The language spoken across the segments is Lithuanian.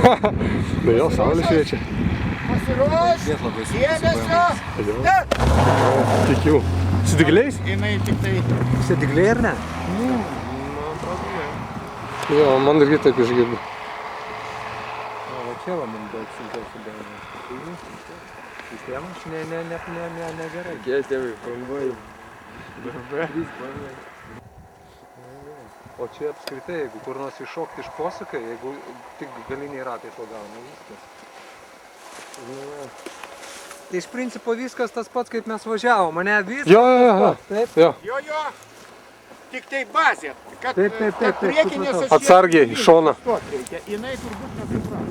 Tai jo, saulė šviečia. Pasiruoš, dėmesio. Tikiu. Su dygliais? Jinai tik tai... Su dygliai ar ne? Man atrodo, ne. Jo, man irgi taip išgirdo. O čia va, man daug sunkiau sudėjome. Sistemos negerai. Kėstėmai, konvojai. O čia apskritai, jeigu kur nors iššokti iš posūkio, jeigu tik galiniai ratai pagauna, viskas. Tai iš principo viskas tas pats, kaip mes važiavom, mane viskas tas pats, taip? Jo. Jo. Tik tai bazė, kad Taip, priekinės Atsargiai, į šoną. Jinai turbūt nesupras.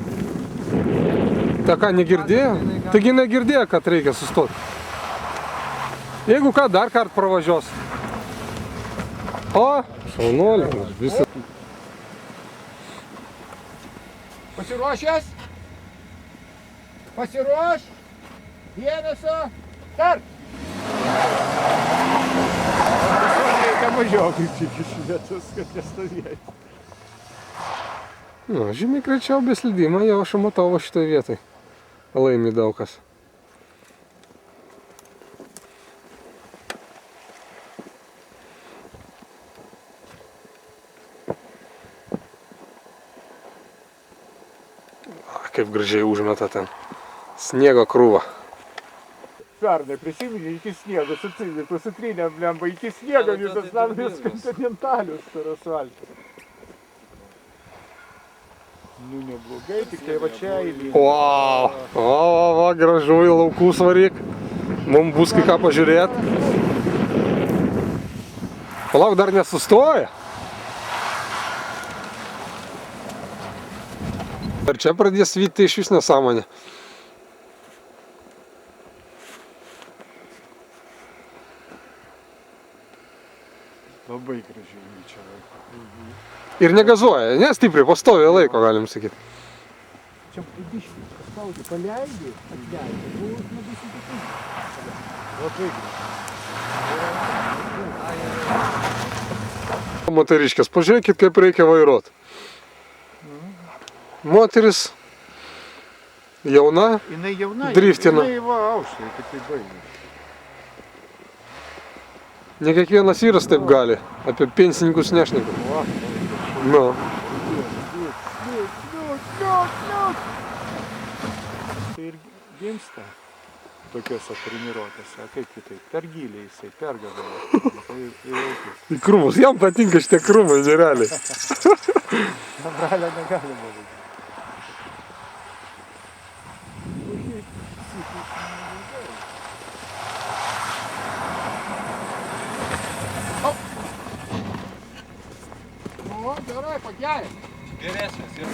Ta ką, negirdėjo? Taigi negirdėjo, kad reikia sustoti. Jeigu ką, dar kart pravažiuos. O, šaunuolė, visi. Pasiruošęs? Pasiruoš. Dėmesio. Start. Reikia mažiau kaip tik iš vietos, kad nestovėjai. Nu, žymiai greičiau be slydimo, jau aš matau va šitoj vietoj. Laimi daug kas. Kaip gražiai užmeta ten. Sniego krūva. Pernai prisiminė iki sniego, sutrynėm lemba iki sniego visas namės kontinentalius per asfaltą. Nu neblogai, tik tai va čia įlygė. Wow! Va, gražu į laukus varyk. Mums bus kai ką pažiūrėt. Palauk, dar nesustoja. Ir čia pradės vyti iš vis nesąmonė. Labai gražiai vyčia. Ir negazuoja, ne stipriai, pastoviai laiko, galim sakyti. Čia biškį paspaudė, paleidė, atleidė, buvo nebus įtikinti. Labai gražiai. Moteriškės, pažiūrėkit, kaip reikia vairuoti. Moteris jauna, Jinai jauna, driftina. Jinai va auštai, tik tai baigė. Ne kiekvienas vyras taip gali, apie pensininkus nešneka. Nu. Tai ir gimsta tokiuose treniruotėse, kaip kitaip, per giliai jisai, pergadavo. Į krūmus, jam patinka šitie krūmai, žereliai. Bralio negalima būti. O, gerai, pagerė. Geresnis ir